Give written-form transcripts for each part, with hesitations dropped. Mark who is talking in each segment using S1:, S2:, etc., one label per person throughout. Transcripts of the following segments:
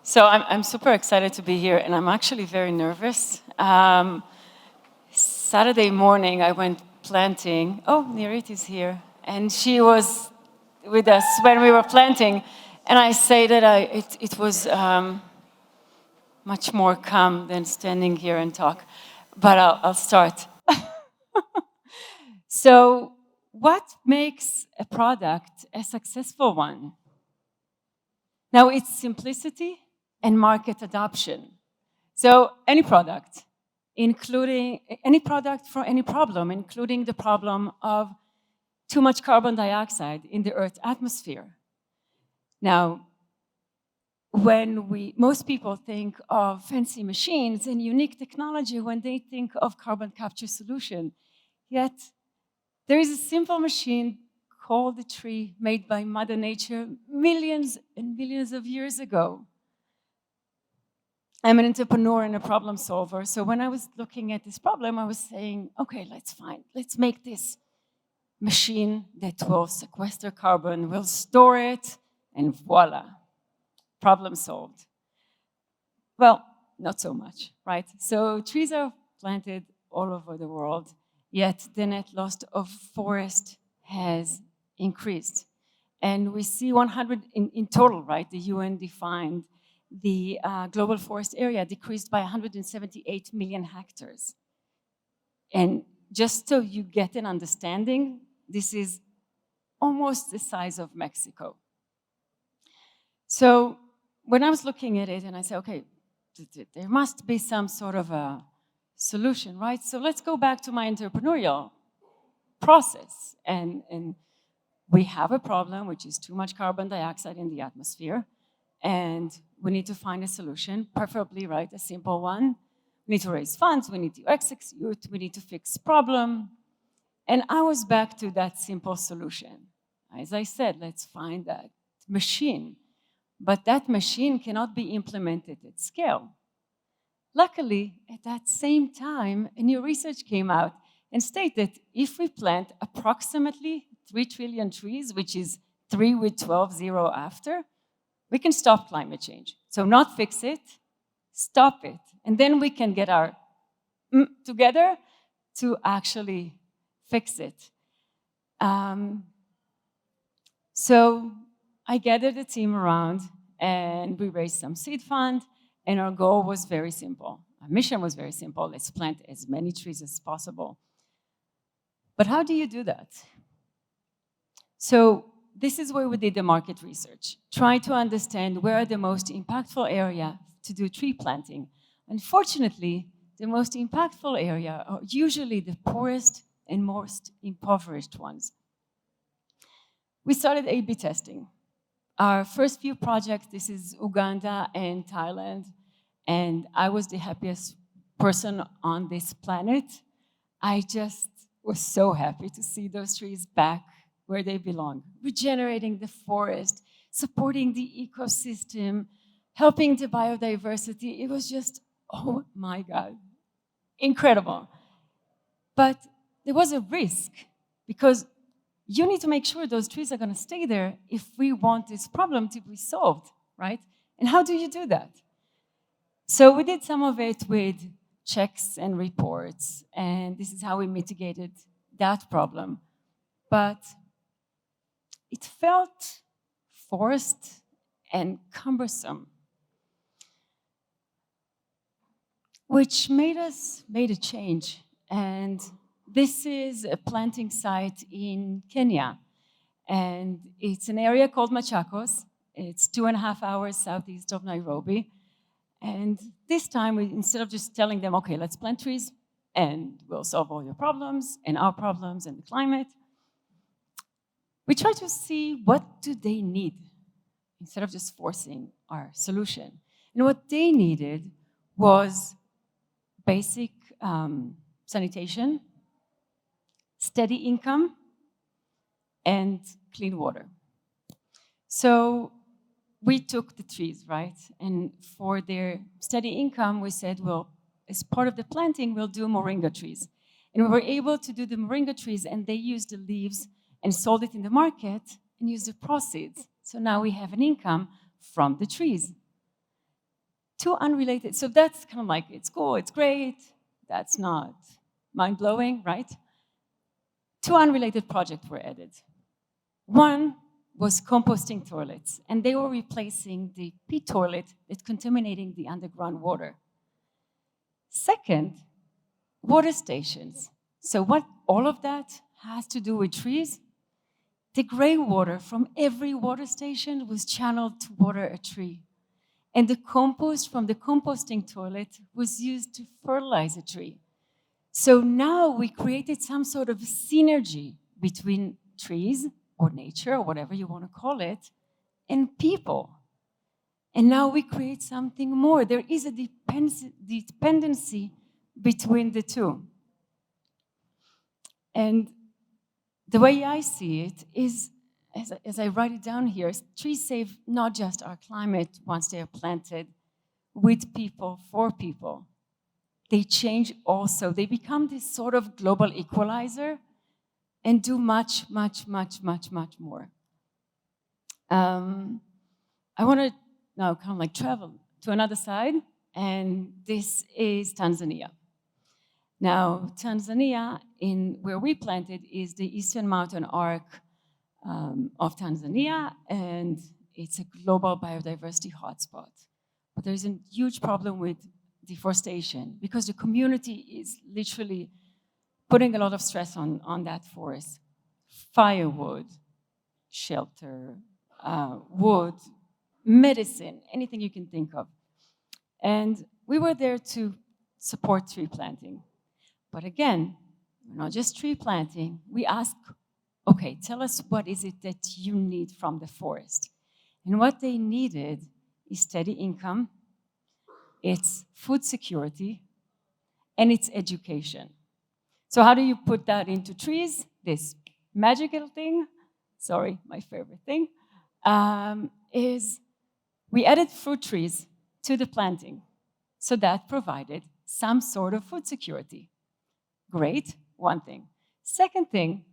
S1: So I'm super excited to be here, and I'm actually very nervous. Saturday morning, I went planting. Oh, Nirit is here, and she was with us when we were planting, and I say that it was much more calm than standing here and talk, but I'll start. So, what makes a product a successful one? Now, it's simplicity and market adoption. So any product, including any product for any problem, including the problem of too much carbon dioxide in the Earth's atmosphere. Now, when most people think of fancy machines and unique technology when they think of carbon capture solution, yet there is a simple machine called a tree made by Mother Nature millions and millions of years ago. I'm an entrepreneur and a problem solver. So when I was looking at this problem, I was saying, okay, let's make this machine that will sequester carbon, will store it, and voila, problem solved. Well, not so much, right? So trees are planted all over the world, yet the net loss of forest has increased. And we see 100 in total, right? The UN defined the global forest area decreased by 178 million hectares. And just so you get an understanding, this is almost the size of Mexico. So when I was looking at it and I said, okay, there must be some sort of a solution, right? So let's go back to my entrepreneurial process. And we have a problem, which is too much carbon dioxide in the atmosphere. And we need to find a solution, preferably, right, a simple one. We need to raise funds, we need to execute, we need to fix problem. And I was back to that simple solution. As I said, let's find that machine. But that machine cannot be implemented at scale. Luckily, at that same time, a new research came out and stated if we plant approximately 3 trillion trees, which is 3 with 12 zero after, we can stop climate change. So not fix it, stop it. And then we can get our together to actually fix it. So I gathered the team around and we raised some seed fund, and our goal was very simple. Our mission was very simple. Let's plant as many trees as possible. But how do you do that? So this is where we did the market research. Try to understand where are the most impactful area to do tree planting. Unfortunately, the most impactful area are usually the poorest and most impoverished ones. We started A/B testing. Our first few projects, this is Uganda and Thailand, and I was the happiest person on this planet. I just was so happy to see those trees back where they belong, regenerating the forest, supporting the ecosystem, helping the biodiversity. It was just, oh my God, incredible. But there was a risk because you need to make sure those trees are going to stay there if we want this problem to be solved, right? And how do you do that? So we did some of it with checks and reports, and this is how we mitigated that problem. But it felt forced and cumbersome, which made a change. And this is a planting site in Kenya, and it's an area called Machakos. It's 2.5 hours southeast of Nairobi. And this time, instead of just telling them, okay, let's plant trees and we'll solve all your problems and our problems and the climate, we try to see what do they need instead of just forcing our solution. And what they needed was basic sanitation, steady income, and clean water. So we took the trees, right? And for their steady income, we said, well, as part of the planting, we'll do moringa trees. And we were able to do the moringa trees, and they used the leaves and sold it in the market and used the proceeds. So now we have an income from the trees. Two unrelated, so that's kind of like, it's cool, it's great, that's not mind-blowing, right? Two unrelated projects were added. One was composting toilets, and they were replacing the pit toilet that's contaminating the underground water. Second, water stations. So what all of that has to do with trees? The gray water from every water station was channeled to water a tree. And the compost from the composting toilet was used to fertilize a tree. So now we created some sort of synergy between trees or nature, or whatever you want to call it, and people. And now we create something more. There is a dependency between the two. And the way I see it is, as I write it down here, trees save not just our climate once they are planted with people, for people. They change also. They become this sort of global equalizer and do much, much, much, much, much more. I want to now kind of like travel to another side, and this is Tanzania. Now, Tanzania, where we planted, is the Eastern Mountain Arc of Tanzania, and it's a global biodiversity hotspot. But there's a huge problem with deforestation because the community is literally putting a lot of stress on that forest. Firewood, shelter, wood, medicine, anything you can think of. And we were there to support tree planting. But again, we're not just tree planting. We ask, okay, tell us what is it that you need from the forest? And what they needed is steady income, it's food security, and it's education. So how do you put that into trees? This magical thing, sorry, my favorite thing, is we added fruit trees to the planting. So that provided some sort of food security. Great, one thing. Second thing,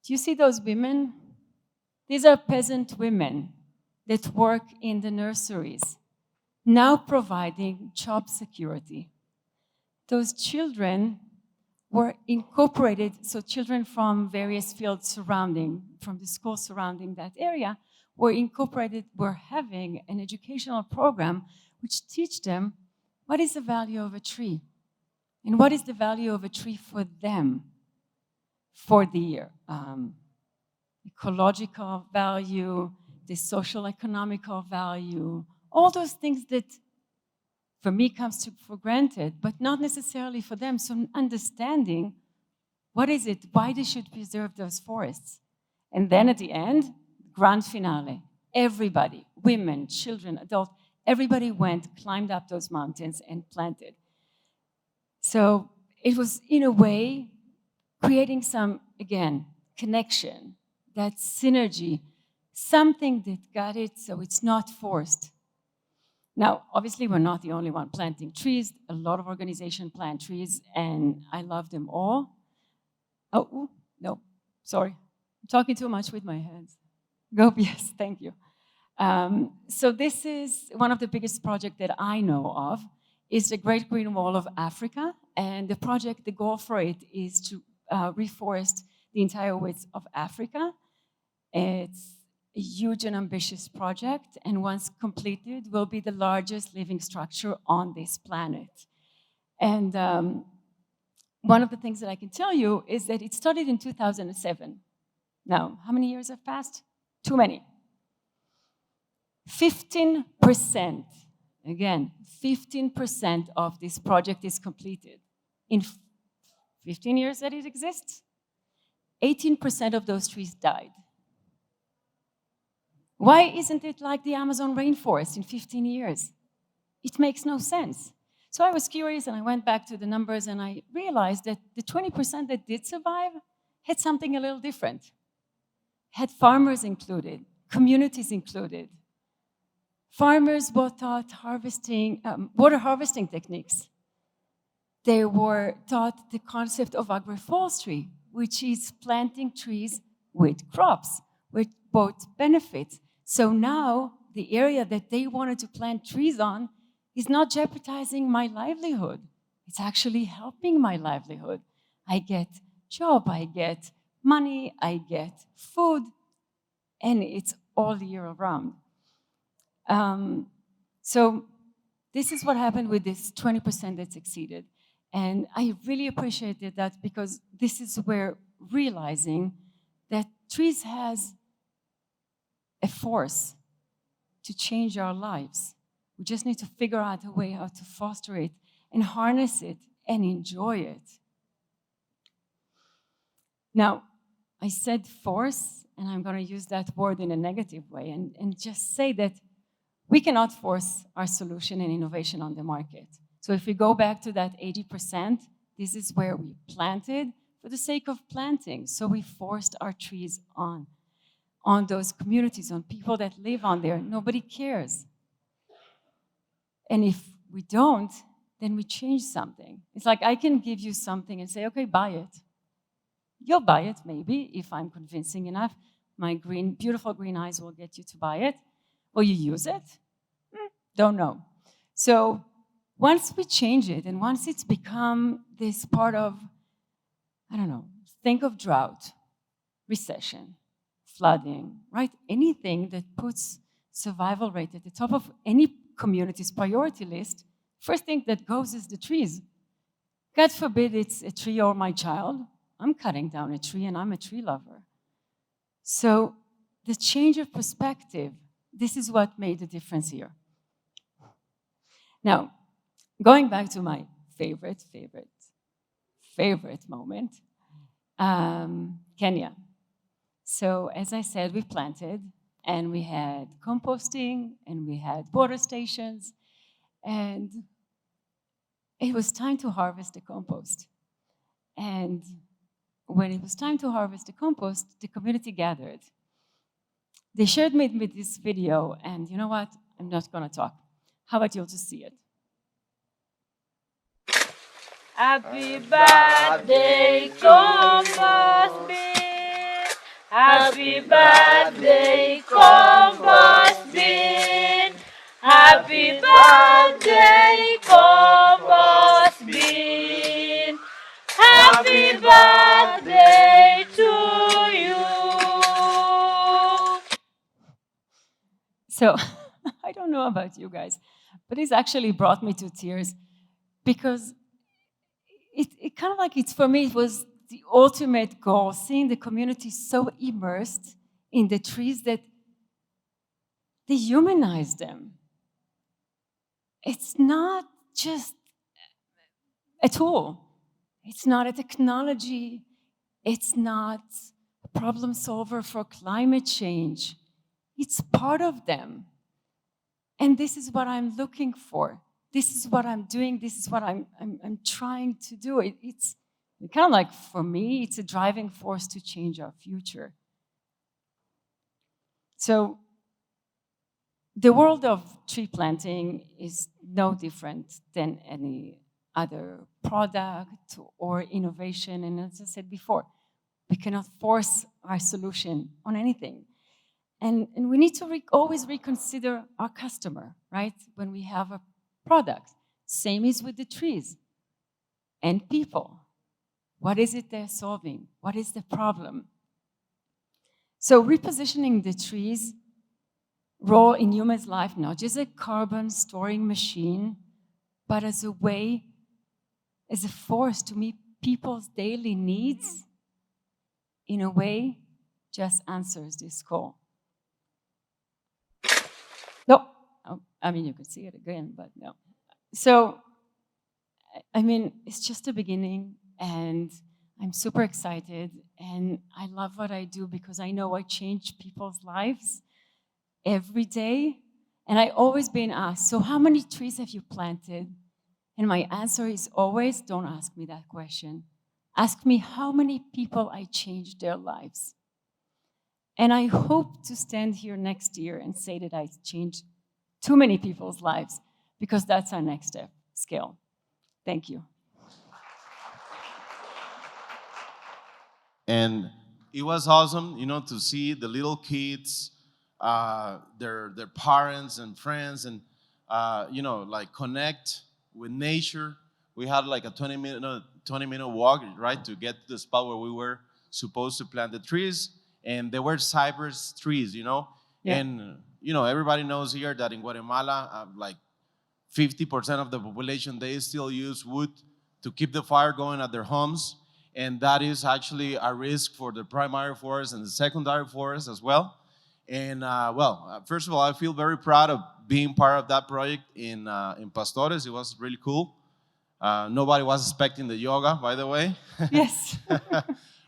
S1: do you see those women? These are peasant women that work in the nurseries, now providing job security. Those children were incorporated, so children from various fields surrounding, from the schools surrounding that area, were incorporated, were having an educational program which teach them what is the value of a tree and what is the value of a tree for them, for the ecological value, the social economical value, all those things that for me comes for granted, but not necessarily for them. So understanding what is it, why they should preserve those forests. And then at the end, grand finale, everybody, women, children, adults, everybody went, climbed up those mountains and planted. So it was, in a way, creating some, again, connection, that synergy, something that got it so it's not forced. Now, obviously, we're not the only one planting trees. A lot of organizations plant trees, and I love them all. Oh, no, sorry. I'm talking too much with my hands. Go, yes, thank you. So this is one of the biggest projects that I know of, is the Great Green Wall of Africa. And the project, the goal for it is to reforest the entire width of Africa. It's a huge and ambitious project, and once completed, will be the largest living structure on this planet. And one of the things that I can tell you is that it started in 2007. Now, how many years have passed? Too many. 15%, again, 15% of this project is completed. In 15 years that it exists, 18% of those trees died. Why isn't it like the Amazon rainforest in 15 years? It makes no sense. So I was curious, and I went back to the numbers, and I realized that the 20% that did survive had something a little different. Had farmers included, communities included. Farmers were taught water harvesting techniques. They were taught the concept of agroforestry, which is planting trees with crops, with both benefits. So now the area that they wanted to plant trees on is not jeopardizing my livelihood. It's actually helping my livelihood. I get job, I get money, I get food, and it's all year round. So this is what happened with this 20% that succeeded. And I really appreciated that, because this is where realizing that trees has a force to change our lives. We just need to figure out a way how to foster it and harness it and enjoy it. Now, I said force, and I'm going to use that word in a negative way and just say that we cannot force our solution and innovation on the market. So if we go back to that 80%, this is where we planted for the sake of planting. So we forced our trees on those communities, on people that live on there. Nobody cares. And if we don't, then we change something. It's like I can give you something and say, okay, buy it. You'll buy it, maybe, if I'm convincing enough. My beautiful green eyes will get you to buy it. Will you use it? Don't know. So once we change it, and once it's become this part of, I don't know, think of drought, recession, flooding, right? Anything that puts survival rate at the top of any community's priority list, first thing that goes is the trees. God forbid it's a tree or my child. I'm cutting down a tree, and I'm a tree lover. So the change of perspective, this is what made the difference here. Now, going back to my favorite moment, Kenya. So as I said, we planted, and we had composting, and we had water stations, and it was time to harvest the compost. And when it was time to harvest the compost, the community gathered. They shared me with this video, and you know what? I'm not going to talk. How about you'll just see it?
S2: Happy birthday, compost bin. Happy birthday, compost bin. Happy birthday, compost bin. Happy birthday to you.
S1: So I don't know about you guys, but this actually brought me to tears, because it kind of like, it's for me, it was the ultimate goal, seeing the community so immersed in the trees that they humanize them. It's not just a tool. It's not a technology. It's not a problem solver for climate change. It's part of them. And this is what I'm looking for. This is what I'm doing. This is what I'm trying to do. It's kind of like, for me, it's a driving force to change our future. So the world of tree planting is no different than any other product or innovation. And as I said before, we cannot force our solution on anything. And we need to always reconsider our customer, right? When we have a product. Same is with the trees and people. What is it they're solving? What is the problem? So repositioning the trees' role in humans' life, not just a carbon storing machine, but as a way, as a force to meet people's daily needs, in a way, just answers this call. No, I mean, you could see it again, but no. So, I mean, it's just the beginning, and I'm super excited, and I love what I do, because I know I change people's lives every day. And I always been asked, so how many trees have you planted? And my answer is always, don't ask me that question. Ask me how many people I changed their lives. And I hope to stand here next year and say that I changed too many people's lives, because that's our next step, scale. Thank you.
S3: And it was awesome, to see the little kids their parents and friends, and like connect with nature. We had like a 20-minute walk, right, to get to the spot where we were supposed to plant the trees, and they were cypress trees,
S1: Yeah.
S3: and everybody knows here that in Guatemala, like 50% of the population, they still use wood to keep the fire going at their homes, and that is actually a risk for the primary forest and the secondary forest as well. And first of all, I feel very proud of being part of that project in Pastores. It was really cool. Nobody was expecting the yoga, by the way.
S1: Yes.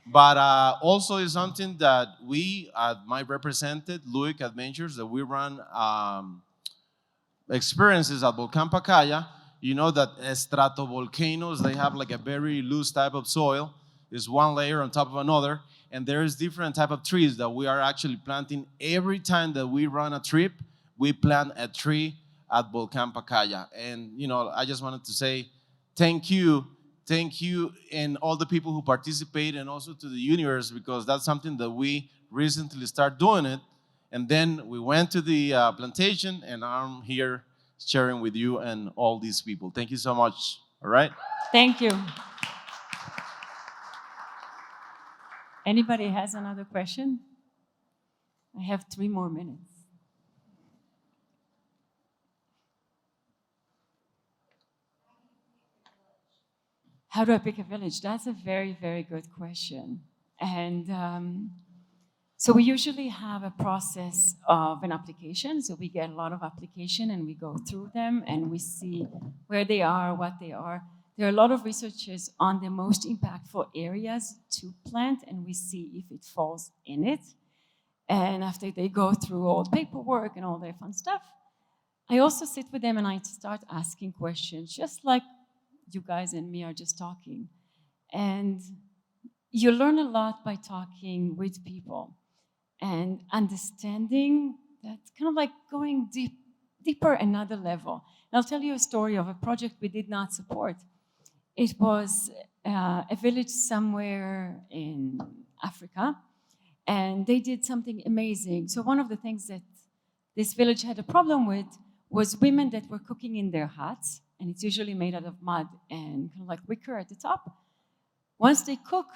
S3: But also is something that we at my represented Luic Adventures, that we run experiences at Volcan Pacaya. You know that stratovolcanoes, they have like a very loose type of soil. There's one layer on top of another, and there's different type of trees that we are actually planting. Every time that we run a trip, we plant a tree at Volcan Pacaya. And I just wanted to say thank you, and all the people who participate, and also to the universe, because that's something that we recently started doing it. And then we went to the plantation, and I'm here sharing with you and all these people. Thank you so much. All right?
S1: Thank you. Anybody has another question? I have 3 more minutes. How do I pick a village? That's a very, very good question. And so we usually have a process of an application. So we get a lot of application and we go through them and we see where they are, what they are. There are a lot of researchers on the most impactful areas to plant, and we see if it falls in it. And after they go through all the paperwork and all their fun stuff, I also sit with them and I start asking questions, just like you guys and me are just talking. And you learn a lot by talking with people and understanding that, kind of like going deeper another level. And I'll tell you a story of a project we did not support. It was a village somewhere in Africa, and they did something amazing. So one of the things that this village had a problem with was women that were cooking in their huts, and it's usually made out of mud and kind of like wicker at the top. Once they cook,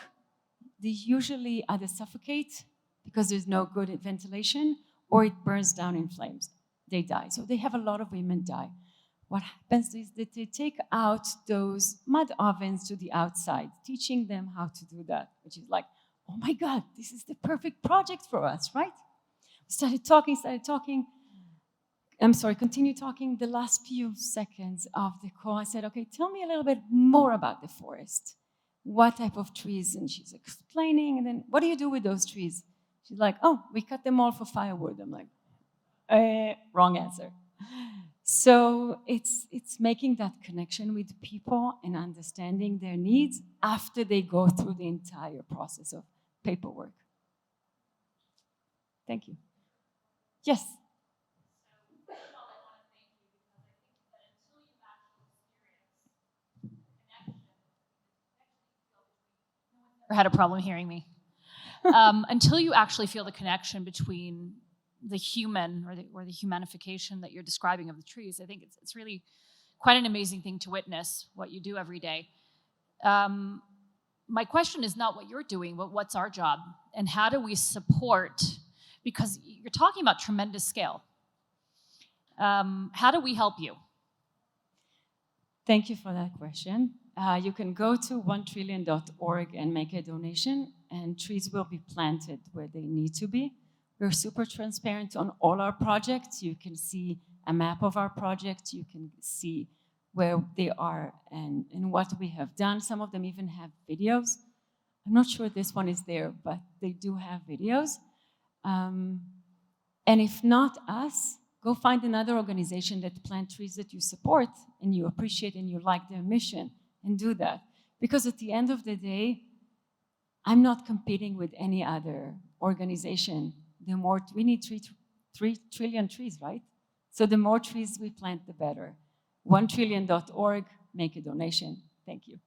S1: they usually either suffocate because there's no good ventilation, or it burns down in flames. They die. So they have a lot of women die. What happens is that they take out those mud ovens to the outside, teaching them how to do that, which is like, oh my God, this is the perfect project for us, right? We started talking. Continue talking. The last few seconds of the call, I said, okay, tell me a little bit more about the forest. What type of trees? And she's explaining, and then, what do you do with those trees? She's like, oh, we cut them all for firewood. I'm like, wrong answer. So it's making that connection with people and understanding their needs after they go through the entire process of paperwork. Thank you. Yes?
S2: Had a problem hearing me. Until you actually feel the connection between the human or the humanification that you're describing of the trees, I think it's really quite an amazing thing to witness what you do every day. My question is not what you're doing, but what's our job, and how do we support? Because you're talking about tremendous scale. How do we help you?
S1: Thank you for that question. You can go to onetrillion.org and make a donation, and trees will be planted where they need to be. We're super transparent on all our projects. You can see a map of our projects. You can see where they are and what we have done. Some of them even have videos. I'm not sure this one is there, but they do have videos. And if not us, go find another organization that plant trees that you support and you appreciate and you like their mission, and do that. Because at the end of the day, I'm not competing with any other organization. We need 3 trillion trees, right? So the more trees we plant, the better. onetrillion.org, make a donation. Thank you.